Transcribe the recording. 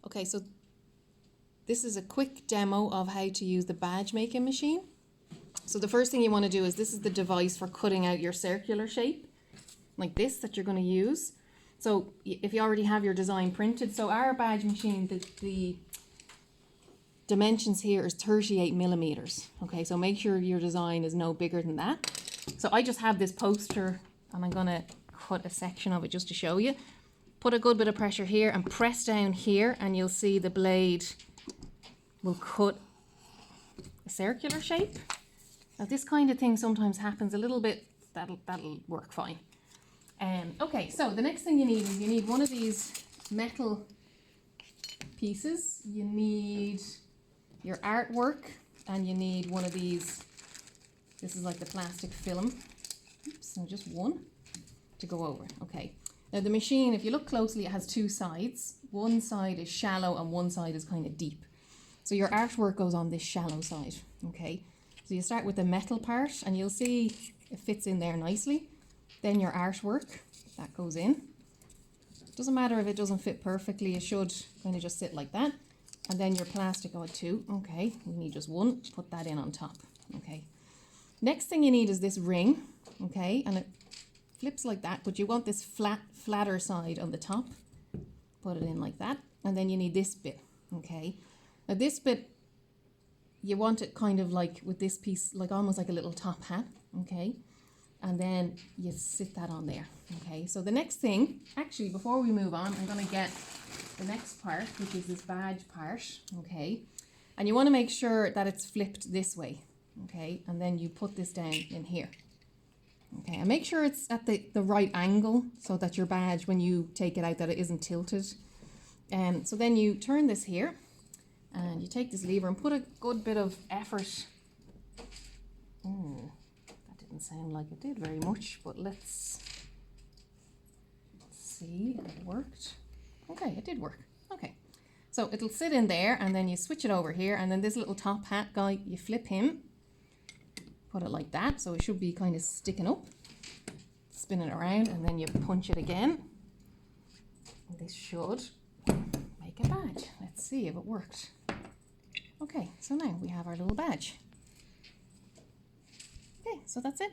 Okay, so this is a quick demo of how to use the badge making machine. So the first thing you want to do is, this is the device for cutting out your circular shape, like this, that you're going to use. So if you already have your design printed, so our badge machine, the dimensions here is 38 millimeters. Okay, so make sure your design is no bigger than that. So I just have this poster and I'm going to cut a section of it just to show you. Put a good bit of pressure here and press down here, and you'll see the blade will cut a circular shape. Now this kind of thing sometimes happens a little bit, that'll work fine. Okay, so the next thing you need is, you need one of these metal pieces, you need your artwork, and you need one of these, this is like the plastic film. Oops, so just one to go over. Okay, now the machine, if you look closely, it has two sides. One side is shallow and one side is kind of deep. So your artwork goes on this shallow side, okay? So you start with the metal part and you'll see it fits in there nicely. Then your artwork, that goes in. Doesn't matter if it doesn't fit perfectly, it should kind of just sit like that. And then your plastic, oh, two, okay, we need just one, put that in on top, okay? Next thing you need is this ring, okay? And it flips like that, but you want this flatter side on the top. Put it in like that. And then you need this bit, okay? Now this bit, you want it kind of like with this piece, like almost like a little top hat, okay? And then you sit that on there, okay? So the next thing, actually before we move on, I'm gonna get the next part, which is this badge part, okay? And you wanna make sure that it's flipped this way, okay? And then you put this down in here, okay? And make sure it's at the right angle so that your badge, when you take it out, that it isn't tilted. So then you turn this here, and you take this lever and put a good bit of effort. That didn't sound like it did very much, but let's see if it worked. Okay, it did work. Okay, so it'll sit in there, and then you switch it over here, and then this little top hat guy, you flip him, put it like that, so it should be kind of sticking up. Spin it around, and then you punch it again. And this should make a badge. Let's see if it worked. Okay, so now we have our little badge. Okay, so that's it.